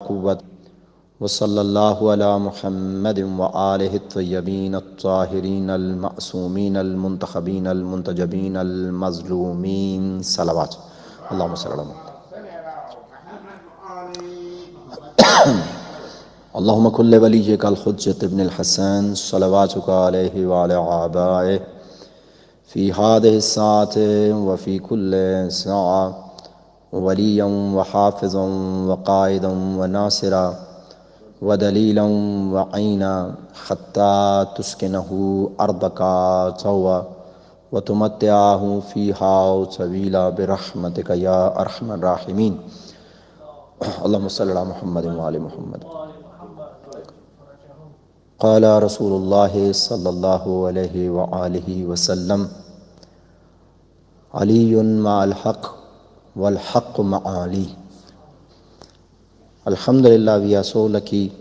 قوة وصلى الله على محمد وآله الطيبين الطاهرين المعصومين المنتخبين المنتجبين المظلومين صلوات اللهم صل على محمد اللهم كن لوليك الحجة ابن الحسن صلواتك عليه وعلى آبائه في هذه الساعة وفي كل ساعة وليا وحافظا وقائدا وناصرا ودليلا وعينا حتى تسكنه أرضك طوى وتمتعه فيها طويلا برحمتك يا أرحم الراحمين اللهم صل على محمد وعلى محمد. قال رسول الله صلى الله عليه وآله وسلم علي مع الحق والحق مع Ali. Alhamdulillah, we are so lucky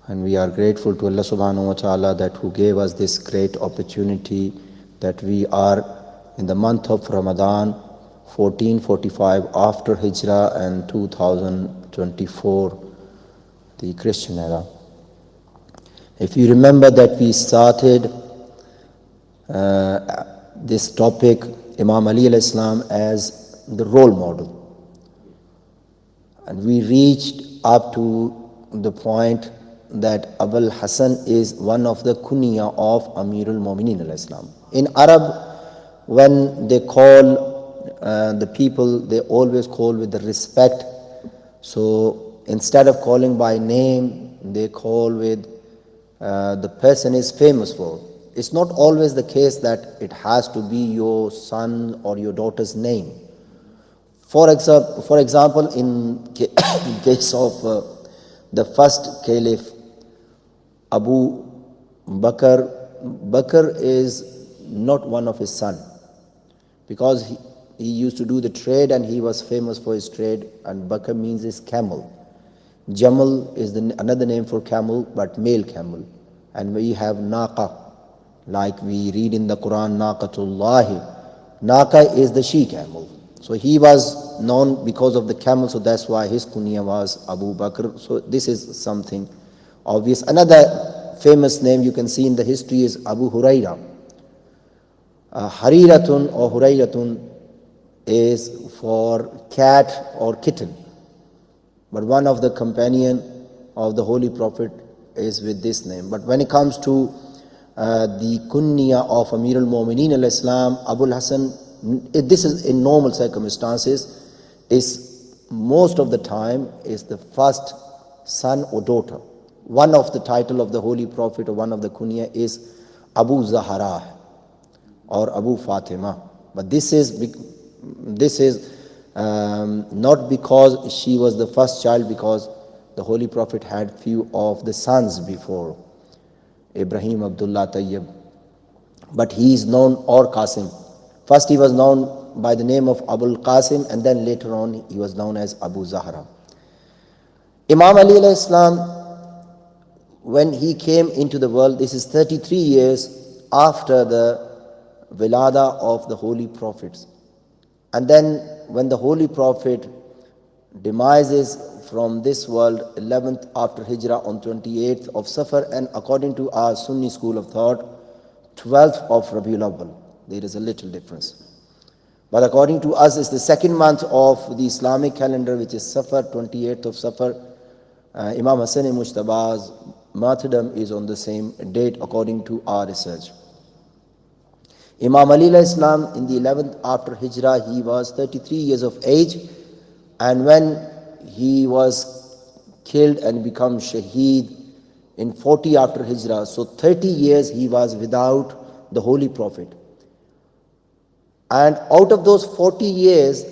and we are grateful to Allah subhanahu wa ta'ala that who gave us this great opportunity that we are in the month of Ramadan 1445 after Hijrah and 2024 the Christian era. If you remember that we started this topic Imam Ali alayhi salam as the role model, and we reached up to the point that Abul Hassan is one of the kunya of Amirul Mu'minin alayhi salam. In Arab, when they call the people, they always call with the respect. So instead of calling by name, they call with the person is famous for. It's not always the case that it has to be your son or your daughter's name. For example, in case of the first caliph, Abu Bakr, Bakr is not one of his son, because he used to do the trade and he was famous for his trade, and Bakr means is camel. Jamal is another name for camel, but male camel. And we have Naqa, like we read in the Quran, Naqatullahi. Naqa is the she camel. So he was known because of the camel, so that's why his kunya was Abu Bakr. So this is something obvious. Another famous name you can see in the history is Abu Huraira. Hariratun or Hurairatun is for cat or kitten. But one of the companion of the Holy Prophet is with this name. But when it comes to the kunya of Amirul Mu'minin al-Islam, Abul Hassan, this is in normal circumstances, is most of the time is the first son or daughter. One of the title of the Holy Prophet or one of the kunya is Abu Zahra or Abu Fatima. But this is not because she was the first child, because the Holy Prophet had few of the sons before, Ibrahim, Abdullah, Tayyib. But he is known, or Qasim. First he was known by the name of Abul Qasim, and then later on he was known as Abu Zahra. Imam Ali alayhi salam, when he came into the world, this is 33 years after the Wilada of the Holy Prophets. And then when the Holy Prophet demises from this world 11th after Hijrah on 28th of Safar, and according to our Sunni school of thought 12th of Rabiul Awwal, there is a little difference. But according to us, it's the second month of the Islamic calendar, which is Safar, 28th of Safar. Imam Hassan Mujtaba's martyrdom is on the same date according to our research. Imam Ali alayhi salam, in the 11th after Hijrah, he was 33 years of age, and when he was killed and become shaheed in 40 after Hijrah, so 30 years he was without the Holy Prophet. And out of those 30 years,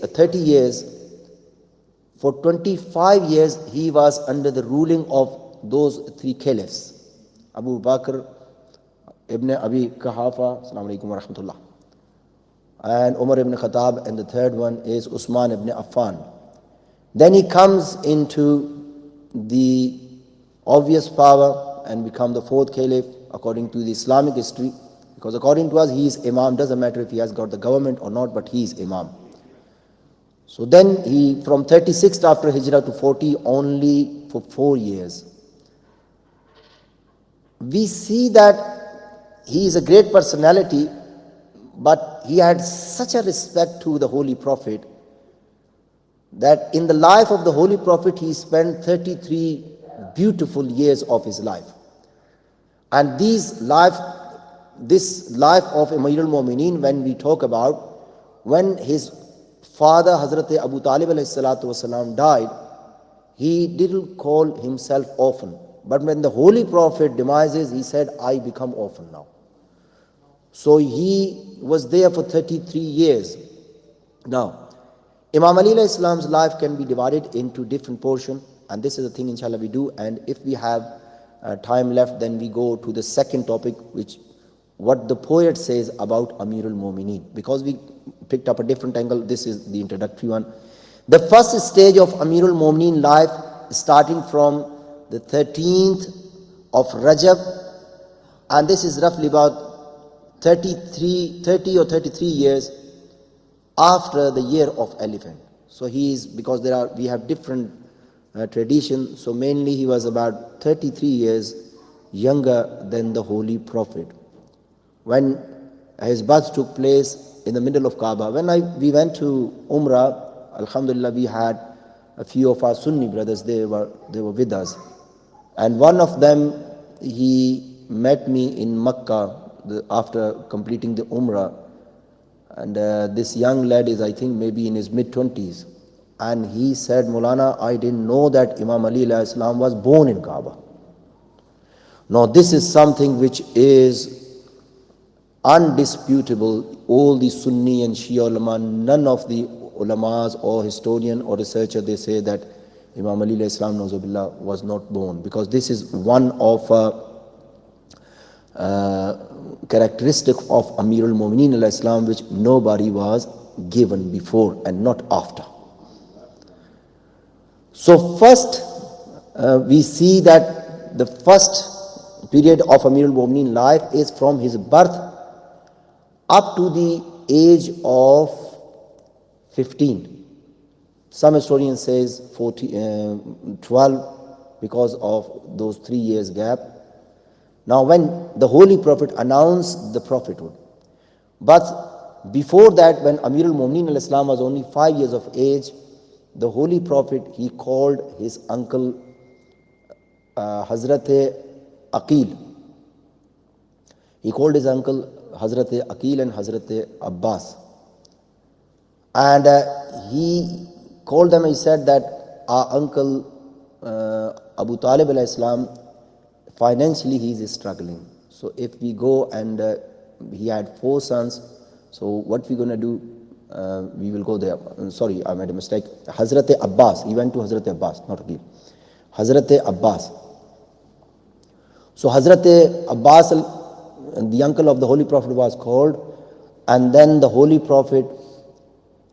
for 25 years he was under the ruling of those three caliphs, Abu Bakr ibn Abi Quhafa, assalamu alaikum wa rahmatullah, and Umar ibn Khattab, and the third one is Usman ibn Affan. Then he comes into the obvious power and become the fourth caliph according to the Islamic history, because according to us he is Imam. Doesn't matter if he has got the government or not, but he is Imam. So then he, from 36th after Hijrah to 40, only for 4 years. We see that he is a great personality, but he had such a respect to the Holy Prophet that in the life of the Holy Prophet he spent 33 beautiful years of his life. And this life of Amir al-Mu'mineen, when we talk about, when his father Hazrat Abu Talib alayhi salatu wasalam died, he didn't call himself orphan. But when the Holy Prophet demises, he said, I become orphan now. So he was there for 33 years. Now, Imam Ali alayhi salam's life can be divided into different portions, and this is the thing inshallah we do. And if we have time left, then we go to the second topic, which what the poet says about Amir al-Mu'mineen. Because we picked up a different angle, this is the introductory one. The first stage of Amir al-Mu'mineen life, starting from the 13th of Rajab, and this is roughly about 30 or 33 years after the year of elephant. So he is, because we have different traditions, so mainly he was about 33 years younger than the Holy Prophet. When his birth took place in the middle of Kaaba, we went to Umrah, alhamdulillah, we had a few of our Sunni brothers, they were with us. And one of them, he met me in Makkah after completing the Umrah. And this young lad is, I think, maybe in his mid-20s. And he said, Maulana, I didn't know that Imam Ali alayhi salam was born in Kaaba. Now, this is something which is undisputable. All the Sunni and Shia ulama, none of the ulamas or historian or researcher, they say that Imam Ali alayhi salam nauzubillah was not born, because this is one of characteristic of Amir al-Mu'mineen alayhi salam, which nobody was given before and not after. So first, we see that the first period of Amir al-Mu'mineen life is from his birth up to the age of 15. Some historian says 12 because of those 3 years gap. Now when the Holy Prophet announced the prophethood, but before that, when Amir al-Mu'mineen alayhi salam was only 5 years of age, the Holy Prophet, he called his uncle Hazrat Aqil. He called his uncle Hazrat Aqil and Hazrat Abbas. And he called them and he said that our uncle Abu Talib alayhi salam, financially he is struggling. So if we go and he had 4 sons, so what we're going to do, we will go there. Sorry, I made a mistake. Hazrat Abbas, he went to Hazrat Abbas, not Aqil. Hazrat Abbas. So Hazrat Abbas, the uncle of the Holy Prophet, was called, and then the Holy Prophet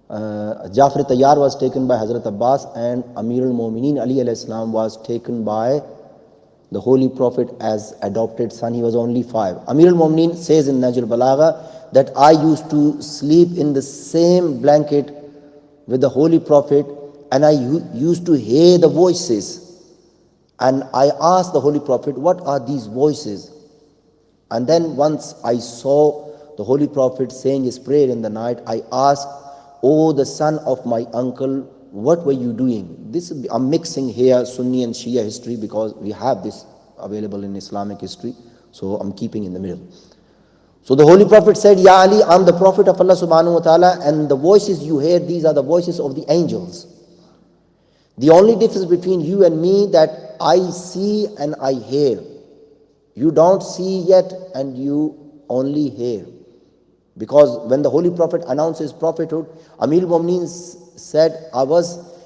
Jafar Tayyar was taken by Hazrat Abbas, and Amir al-Mu'mineen Ali alayhi salam was taken by the Holy Prophet as adopted son. He was only 5. Amir al-Mu'mineen says in Najr Balagha that I used to sleep in the same blanket with the Holy Prophet, and I used to hear the voices. And I asked the Holy Prophet, what are these voices? And then once I saw the Holy Prophet saying his prayer in the night, I asked, oh, the son of my uncle, what were you doing? I'm mixing here Sunni and Shia history because we have this available in Islamic history. So I'm keeping in the middle. So the Holy Prophet said, Ya Ali, I'm the Prophet of Allah subhanahu wa ta'ala, and the voices you hear, these are the voices of the angels. The only difference between you and me that I see and I hear. You don't see yet and you only hear. Because when the Holy Prophet announced his prophethood, Amir al-Mu'mineen said, I was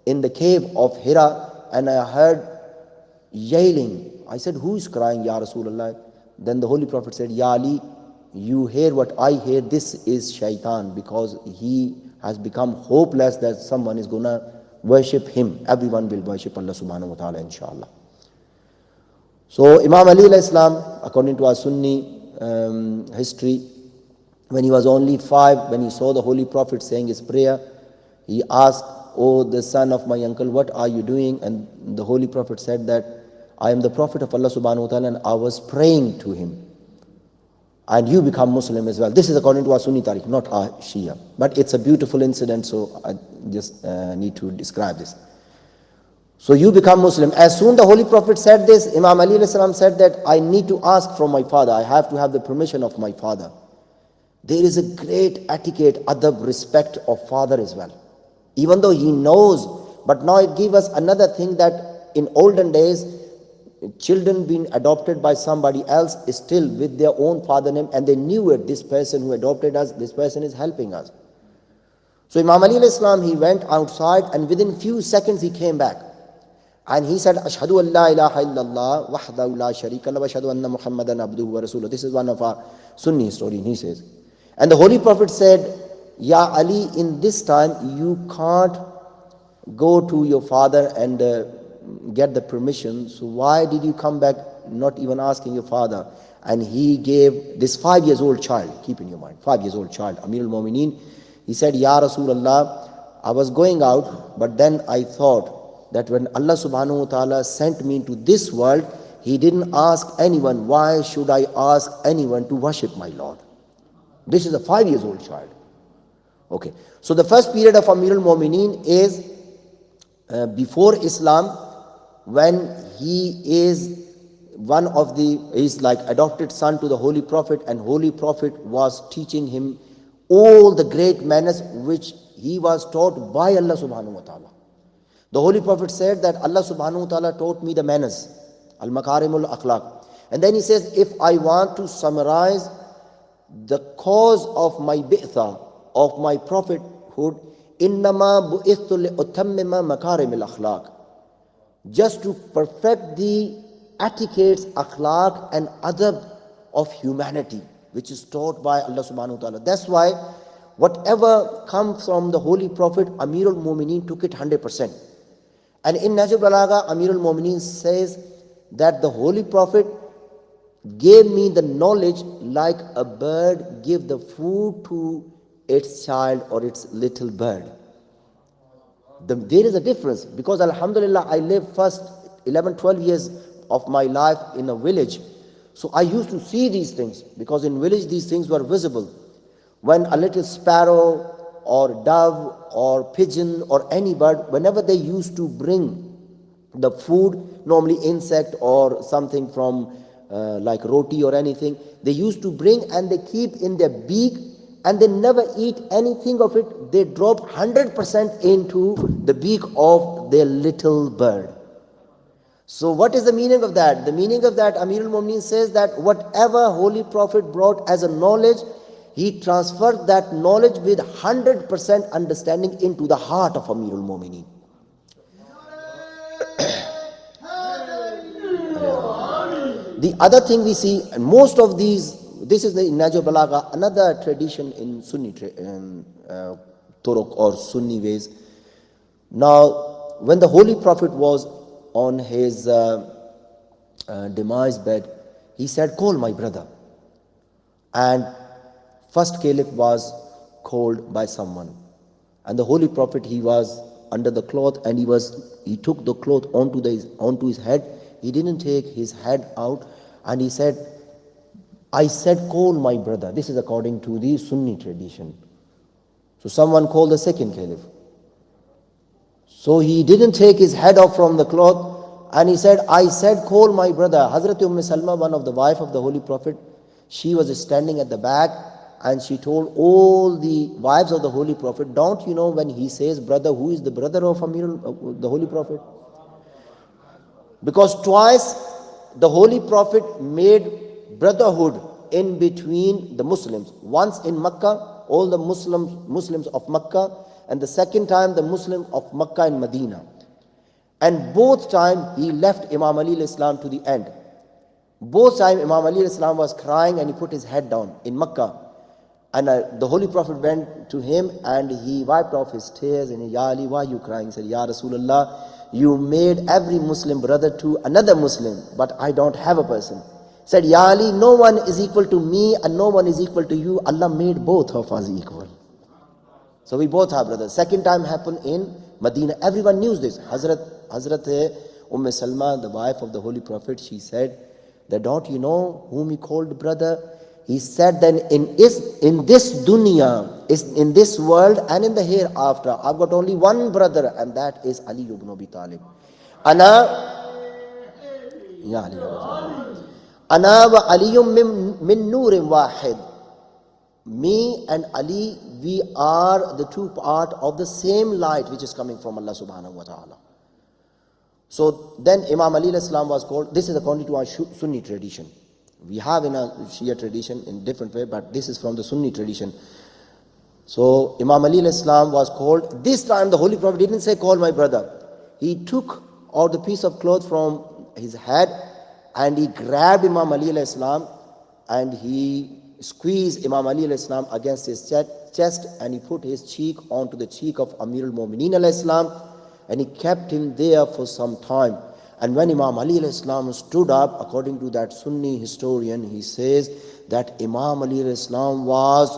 in the cave of Hira and I heard yelling. I said, who is crying, Ya Rasulullah? Then the Holy Prophet said, Ya Ali, you hear what I hear, this is shaitan, because he has become hopeless that someone is going to worship him. Everyone will worship Allah subhanahu wa ta'ala, inshallah. So Imam Ali alayhi salam, according to our Sunni history, when he was only 5, when he saw the Holy Prophet saying his prayer, he asked "Oh, the son of my uncle, what are you doing?" And the Holy Prophet said that, "I am the Prophet of Allah subhanahu wa ta'ala and I was praying to him. And you become Muslim as well." This is according to our Sunni Tariq, not our Shia. But it's a beautiful incident, so I just need to describe this. So you become Muslim. As soon the Holy Prophet said this, Imam Ali alayhi salam said that, "I need to ask from my father. I have to have the permission of my father." There is a great etiquette, adab, respect of father as well. Even though he knows, but now it gives us another thing that in olden days, children being adopted by somebody else is still with their own father name, and they knew it, this person who adopted us, this person is helping us. So Imam Ali alayhi salam, he went outside and within few seconds he came back. And he said, "Ashhadu an la ilaha illallah wahdahu la sharika lahu wa ashhadu anna Muhammadan abduhu wa rasuluh." This is one of our Sunni historians, he says. And the Holy Prophet said, "Ya Ali, in this time you can't go to your father and get the permission. So why did you come back not even asking your father?" And he gave this 5 years old child, keep in your mind, 5 years old child, Amir al-Mu'mineen. He said, "Ya Rasulullah, I was going out, but then I thought that when Allah subhanahu wa ta'ala sent me into this world, he didn't ask anyone, why should I ask anyone to worship my Lord?" This is a 5 years old child. Okay, so the first period of Amir al-Mu'mineen is before Islam, when he is he's like adopted son to the Holy Prophet, and Holy Prophet was teaching him all the great manners which he was taught by Allah subhanahu wa ta'ala. The Holy Prophet said that Allah subhanahu wa ta'ala taught me the manners, al-makarimul akhlaq. And then he says, if I want to summarize the cause of my bi'tha, of my prophethood, innama bu'ithtu li'utammima makarimul akhlaq, just to perfect the etiquettes, akhlaq and adab of humanity, which is taught by Allah subhanahu wa ta'ala. That's why whatever comes from the Holy Prophet, Amir al-Mu'mineen took it 100%. And in Nahj al-Balagha, Amir al-Mu'mineen says that the Holy Prophet gave me the knowledge like a bird give the food to its child or its little bird. There is a difference, because alhamdulillah, I lived first 11, 12 years of my life in a village. So I used to see these things, because in village these things were visible. When a little sparrow or dove or pigeon or any bird, whenever they used to bring the food, normally insect or something from like roti or anything, they used to bring and they keep in their beak, and they never eat anything of it. They drop 100% into the beak of their little bird. So what is the meaning of that? The meaning of that, Amir al-Mu'mineen says that whatever Holy Prophet brought as a knowledge, he transferred that knowledge with 100% understanding into the heart of Amir al-Mu'mineen. The other thing we see, and most of these, this is the Nahj al-Balagha, another tradition in Sunni Turuq or Sunni ways. Now, when the Holy Prophet was on his demise bed, he said, "Call my brother." And first caliph was called by someone, and the Holy Prophet, he was under the cloth, and he took the cloth onto his head. He didn't take his head out, and he said, "I said, call my brother." This is according to the Sunni tradition. So someone called the second caliph. So he didn't take his head off from the cloth, and he said, "I said, call my brother." Hazrat Salma, one of the wife of the Holy Prophet, she was standing at the back, and she told all the wives of the Holy Prophet, "Don't you know when he says brother, who is the brother of the Holy Prophet?" Because twice the Holy Prophet made brotherhood in between the Muslims. Once in Makkah, all the Muslims of Makkah, and the second time the Muslims of Makkah and Medina. And both times he left Imam Ali al-Islam to the end. Both times Imam Ali al-Islam was crying and he put his head down in Makkah. And the Holy Prophet went to him and he wiped off his tears and he, "Ya Ali, why are you crying?" He said, "Ya Rasulullah, you made every Muslim brother to another Muslim, but I don't have a person." He said, "Ya Ali, no one is equal to me and no one is equal to you. Allah made both of us equal. So we both are brothers." Second time happened in Medina. Everyone knew this. Hazrat Salma, the wife of the Holy Prophet, she said that, don't you know whom he called brother? He said that in this dunya, in this world and in the hereafter, I've got only one brother, and that is Ali ibn Abi Talib. Ana, ya Ali, Ana wa Aliyum min nurim wahid. Me and Ali, we are the two part of the same light which is coming from Allah subhanahu wa ta'ala. So then Imam Ali Islam was called, this is according to our Sunni tradition. We have in a Shia tradition in different way, but this is from the Sunni tradition. So Imam Ali Islam was called, this time the Holy Prophet didn't say call my brother. He took out the piece of cloth from his head and he grabbed Imam Ali Islam and he squeezed Imam Ali Islam against his chest and he put his cheek onto the cheek of Amir al-Mu'mineen Islam and he kept him there for some time. And when Imam Ali Islam stood up, according to that Sunni historian, he says that Imam Ali Islam was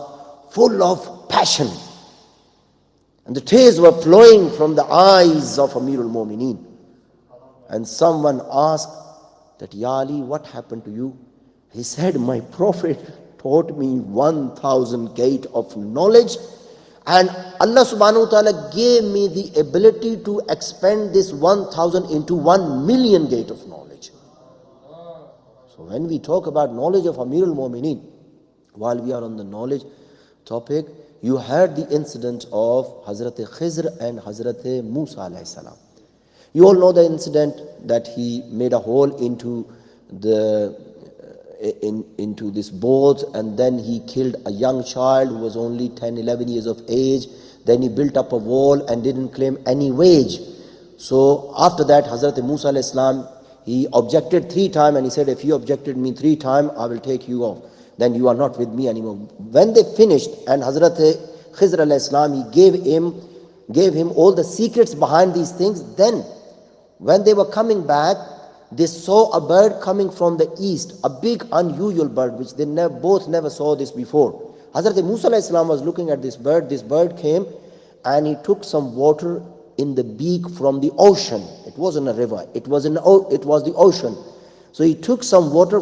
full of passion. And the tears were flowing from the eyes of Amir al-Mu'mineen. And someone asked that, Ya Ali, what happened to you? He said, my Prophet taught me 1,000 gate of knowledge, and Allah subhanahu wa ta'ala gave me the ability to expand this 1,000 into 1,000,000 gate of knowledge. So when we talk about knowledge of Amir al-Mu'mineen, while we are on the knowledge topic, you heard the incident of Hazrat Khizr and Hazrat Musa alayhi salam. You all know the incident that he made a hole into this boat, and then he killed a young child who was only 10, 11 years of age. Then he built up a wall and didn't claim any wage. So after that, Hazrat Musa alayhi salam, he objected 3 times, and he said, if you objected me 3 times, I will take you off. Then you are not with me anymore. When they finished, and Hazrat Khizr alayhi salam, he gave him all the secrets behind these things. Then when they were coming back, they saw a bird coming from the east, a big unusual bird which they both never saw this before. Hazrat Musa alayhi salam was looking at this bird. This bird came and he took some water in the beak from the ocean. It wasn't a river, it was the ocean. So he took some water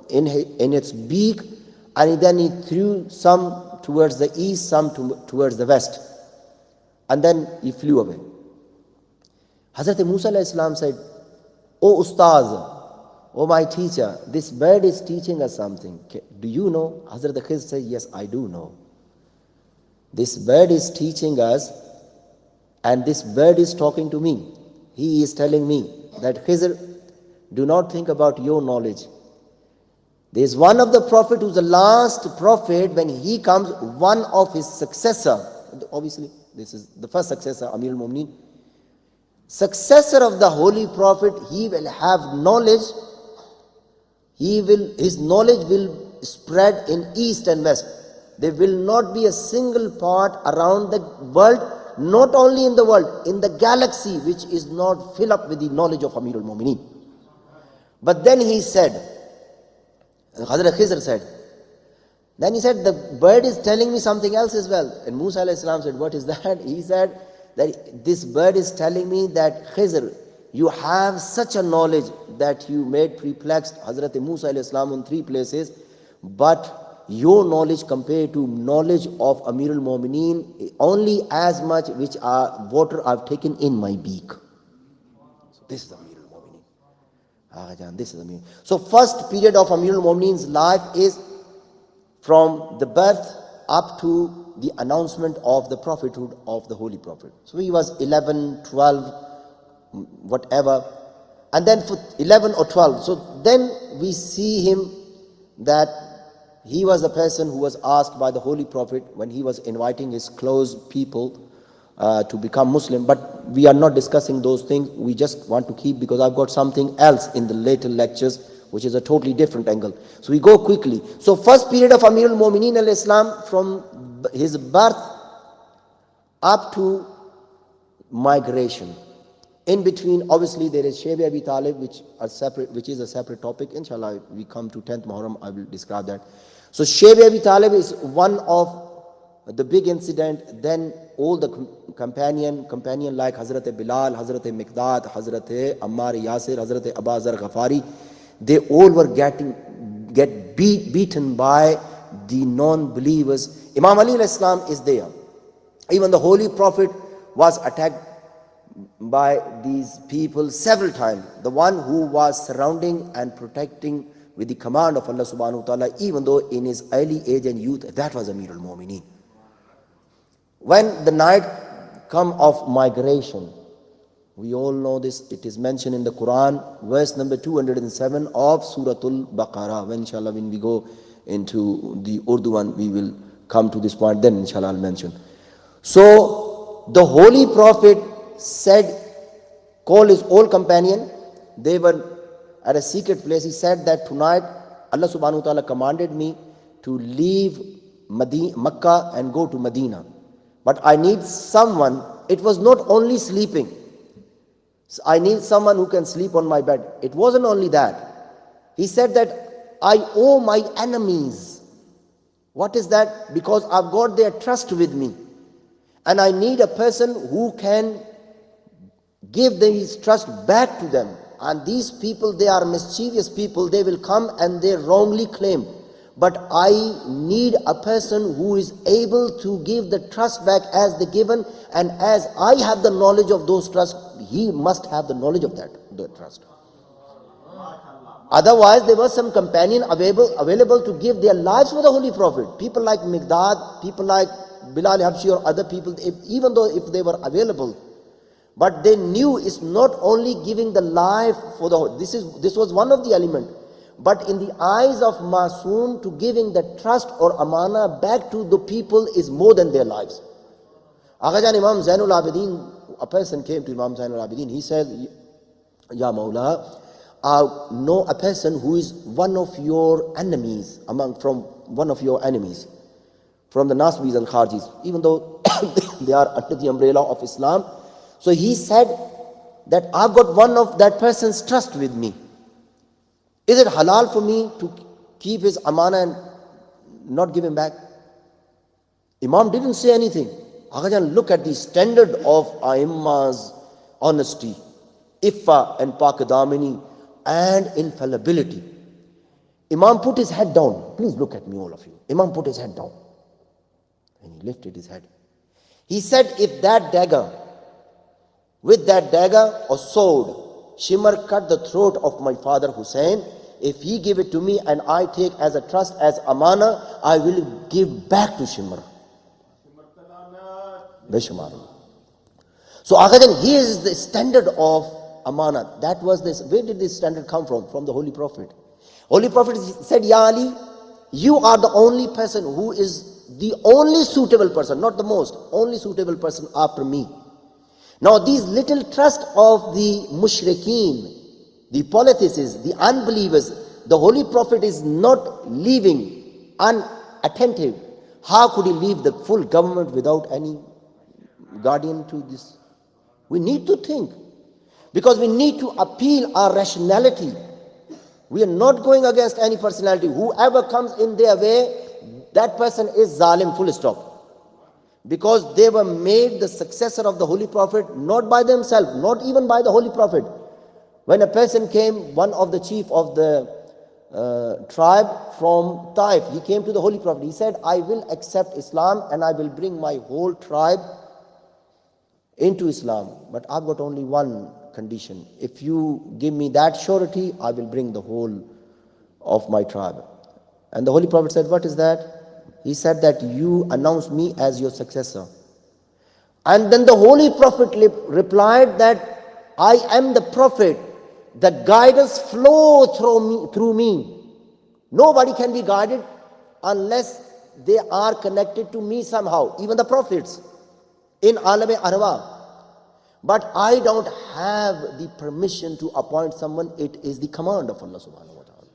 in its beak, and then he threw some towards the east, some towards the west, and then he flew away. Hazrat Musa alayhi salam said, "Oh Ustaz, oh my teacher, this bird is teaching us something. Do you know?" Hazrat Khizr said, "Yes, I do know. This bird is teaching us, and this bird is talking to me. He is telling me that, Khizr, do not think about your knowledge. There is one of the prophet who's the last prophet. When he comes, one of his successor, obviously this is the first successor, Amir al-Mu'mineen, successor of the holy prophet, he will have knowledge. His knowledge will spread in east and west. There will not be a single part around the world, not only in the world, in the galaxy, which is not filled up with the knowledge of Amir al-Mu'mineen." But then he said, Hazrat Khizr said, then he said, the bird is telling me something else as well. And Musa alayhi salam said, what is that? He said that this bird is telling me that, Khizr, you have such a knowledge that you made perplexed Hazrat Musa alayhi salam in 3 places, but your knowledge compared to knowledge of Amir al-Mu'mineen only as much which water I've taken in my beak. So this is Amir al-Mu'mineen. This is Amir. So first period of Amir al-Mu'mineen's life is from the birth up to the announcement of the prophethood of the Holy Prophet. So he was 11, 12, whatever. And then for 11 or 12, so then we see him that he was the person who was asked by the Holy Prophet when he was inviting his close people to become Muslim. But we are not discussing those things. We just want to keep, because I've got something else in the later lectures which is a totally different angle. So we go quickly. So first period of Amir al-Mu'mineen al-Islam, from his birth up to migration. In between, obviously, there is Shayb Abi Talib, which is a separate topic. Inshallah, we come to 10th Muharram, I will describe that. So Shayb Abi Talib is one of the big incident, then all the companion like Hazrat Bilal, Hazrat Miqdad, Hazrat Ammar Yasir, Hazrat Abbas Ghafari, they all were beaten by the non-believers. Imam Ali al-Islam is there. Even the Holy Prophet was attacked by these people several times. The one who was surrounding and protecting with the command of Allah subhanahu wa ta'ala, even though in his early age and youth, that was Amir al-Mu'mineen. When the night come of migration, we all know this, it is mentioned in the Quran, verse number 207 of Suratul Baqarah. When we go into the Urdu one, we will come to this point, then inshallah I'll mention. So the Holy Prophet said, call his old companion. They were at a secret place. He said that tonight Allah subhanahu wa ta'ala commanded me to leave Makkah and go to Medina. But I need someone. It was not only sleeping. I need someone who can sleep on my bed. It wasn't only that. He said that I owe my enemies. What is that? Because I've got their trust with me. And I need a person who can give them his trust back to them. And these people, they are mischievous people. They will come and they wrongly claim. But I need a person who is able to give the trust back as the given. And as I have the knowledge of those trusts, he must have the knowledge of the trust. Otherwise, there was some companion available to give their lives for the Holy Prophet. People like Miqdad, people like Bilal Habshi or other people, even though if they were available. But they knew it's not only giving the life for the, this was one of the elements. But in the eyes of Masoom, to giving the trust or amana back to the people is more than their lives. Aghajan Imam Zainul Abidin, a person came to Imam Zainul Abidin, he said, Ya Maulana, know a person who is one of your enemies, from one of your enemies, from the Nasbis and Kharjis, even though they are under the umbrella of Islam. So he said that I've got one of that person's trust with me. Is it halal for me to keep his amana and not give him back? Imam didn't say anything. Aghajan, look at the standard of Aimma's honesty, iffa and pakadamini and infallibility. Imam put his head down. Please look at me, all of you. Imam put his head down. And he lifted his head. He said, if that dagger, with that dagger or sword, Shimar cut the throat of my father Hussein, if he give it to me and I take as a trust, as amana, I will give back to Shimar. So Aghadan, here is the standard of amana. That was this. Where did this standard come from? From the Holy Prophet. Holy Prophet said, Ya Ali, you are the only person who is the only suitable person, not the most, only suitable person after me. Now these little trust of the mushrikeen, the polytheists, the unbelievers, the Holy Prophet is not leaving unattentive. How could he leave the full government without any guardian to this? We need to think, because we need to appeal our rationality. We are not going against any personality. Whoever comes in their way, that person is zalim, full stop. Because they were made the successor of the Holy Prophet, not by themselves, not even by the Holy Prophet. When a person came, one of the chief of the tribe from Taif, he came to the Holy Prophet. He said, I will accept Islam and I will bring my whole tribe into Islam. But I've got only one condition. If you give me that surety, I will bring the whole of my tribe. And the Holy Prophet said, what is that? He said that you announce me as your successor. And then the Holy Prophet replied that I am the Prophet. The guidance flow through me. Nobody can be guided unless they are connected to me somehow. Even the prophets in Alam-e Arwah. But I don't have the permission to appoint someone. It is the command of Allah subhanahu wa ta'ala.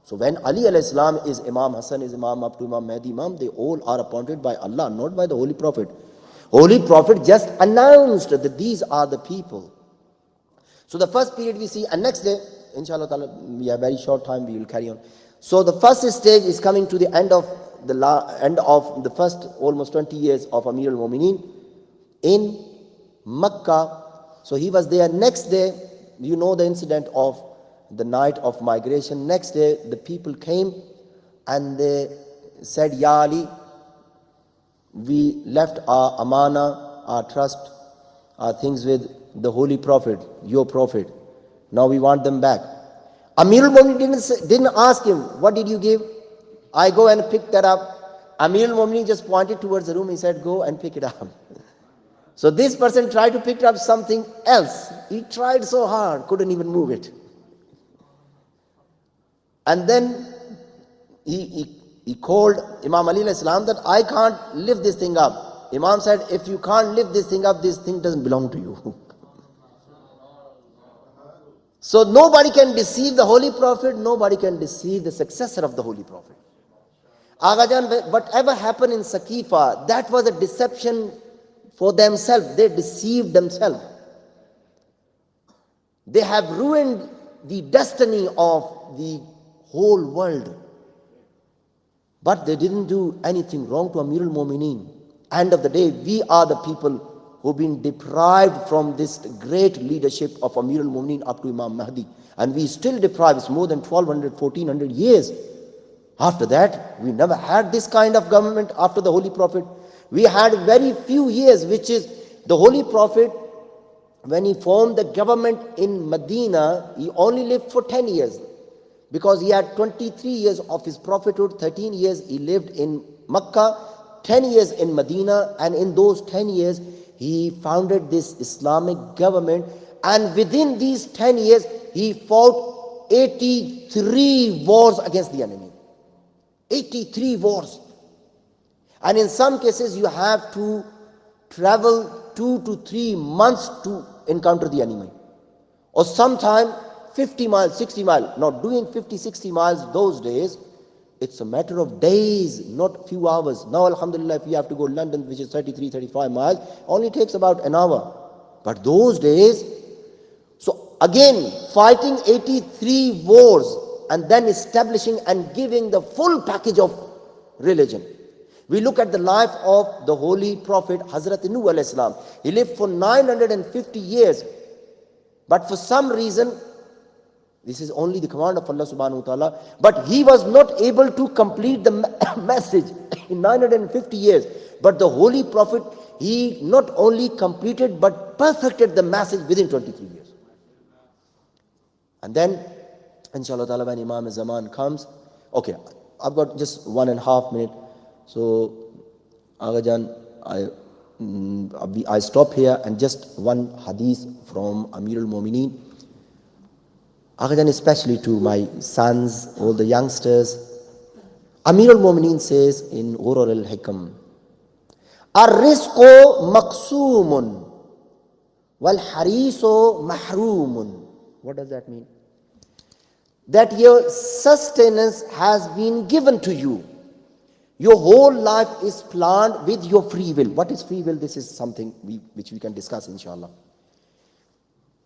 So when Ali alayhi salam is Imam, Hassan is Imam, up to Imam, Mahdi Imam, they all are appointed by Allah, not by the Holy Prophet. Holy Prophet just announced that these are the people. So the first period we see, and next day, inshallah ta'ala, we have very short time, we will carry on. So the first stage is coming to the end of end of the first almost 20 years of Amir al-Mu'mineen in Makkah. So he was there. Next day, you know the incident of the night of migration. Next day, the people came and they said, Ya Ali, we left our amana, our trust, our things with the Holy Prophet, your Prophet. Now we want them back. Amir al-Mu'mineen didn't ask him, what did you give? I go and pick that up. Amir al-Mu'mineen just pointed towards the room. He said, go and pick it up. So this person tried to pick up something else. He tried so hard, couldn't even move it. And then he called Imam Ali alayhi salam that I can't lift this thing up. Imam said, if you can't lift this thing up, this thing doesn't belong to you. So nobody can deceive the Holy Prophet, nobody can deceive the successor of the Holy Prophet. Aghajan, whatever happened in Saqifa, that was a deception for themselves. They deceived themselves. They have ruined the destiny of the whole world. But they didn't do anything wrong to Amir al-Mu'mineen. End of the day, we are the people who've been deprived from this great leadership of Amir al-Mu'mineen up to Imam Mahdi. And we still deprived. It's more than 1200, 1400 years. After that, we never had this kind of government after the Holy Prophet. We had very few years, which is the Holy Prophet, when he formed the government in Medina, he only lived for 10 years. Because he had 23 years of his prophethood, 13 years he lived in Makkah, 10 years in Medina, and in those 10 years, he founded this Islamic government. And within these 10 years, he fought 83 wars against the enemy. 83 wars. And in some cases, you have to travel 2 to 3 months to encounter the enemy. Or sometime 50 miles, 60 miles. Now doing 50, 60 miles those days, it's a matter of days, not few hours. Now alhamdulillah, if you have to go to London, which is 33, 35 miles, only takes about an hour. But those days, so again, fighting 83 wars and then establishing and giving the full package of religion. We look at the life of the Holy Prophet Hazrat Nuh alayhi salam. He lived for 950 years. But for some reason, this is only the command of Allah subhanahu wa ta'ala, but he was not able to complete the message in 950 years. But the Holy Prophet, he not only completed but perfected the message within 23 years. And then, inshallah ta'ala, when Imam Zaman comes, okay, I've got just 1.5 minutes. So, Aghajan, I stop here, and just one hadith from Amir al-Mu'mineen. Aghajan, especially to my sons, all the youngsters. Amir al-Mu'mineen says in Ghurur al-Hikam, Ar-rizqu maqsoomun wal-harisu mahrumun. What does that mean? That your sustenance has been given to you. Your whole life is planned with your free will. What is free will? This is something which we can discuss, inshallah.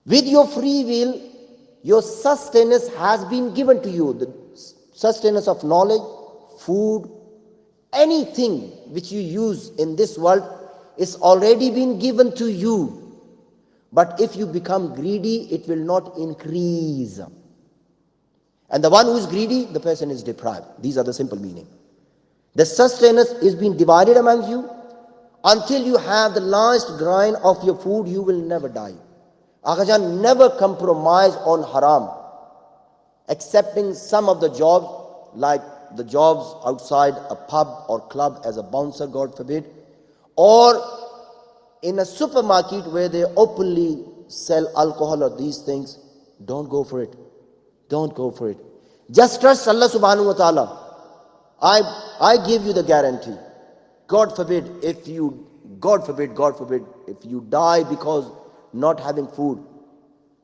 With your free will, your sustenance has been given to you. The sustenance of knowledge, food, anything which you use in this world is already been given to you. But if you become greedy, it will not increase. And the one who is greedy, the person is deprived. These are the simple meaning. The sustenance is being divided among you. Until you have the last grain of your food, you will never die. Aghajan, never compromise on haram. Accepting some of the jobs, like the jobs outside a pub or club as a bouncer, God forbid, or in a supermarket where they openly sell alcohol or these things. Don't go for it. Don't go for it. Just trust Allah subhanahu wa ta'ala. I give you the guarantee. God forbid, if you die because not having food,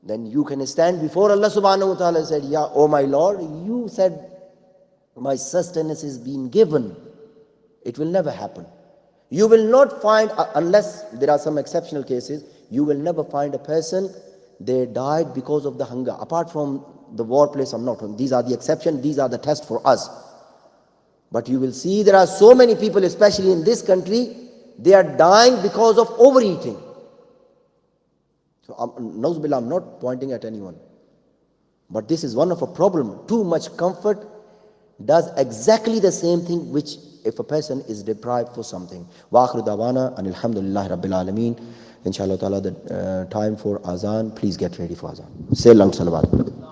then you can stand before Allah subhanahu wa ta'ala and say, yeah, oh my Lord, you said my sustenance is being given. It will never happen. You will not find, unless there are some exceptional cases, you will never find a person, they died because of the hunger. Apart from the war place, I'm not. These are the exception, these are the test for us. But you will see there are so many people, especially in this country, they are dying because of overeating. So, Nauzubillah, I'm not pointing at anyone. But this is one of a problem. Too much comfort does exactly the same thing which if a person is deprived for something. Wa akhiru dawana and alhamdulillah rabbil alameen. Inshallah ta'ala, the time for azan, please get ready for azan. Say long salawat.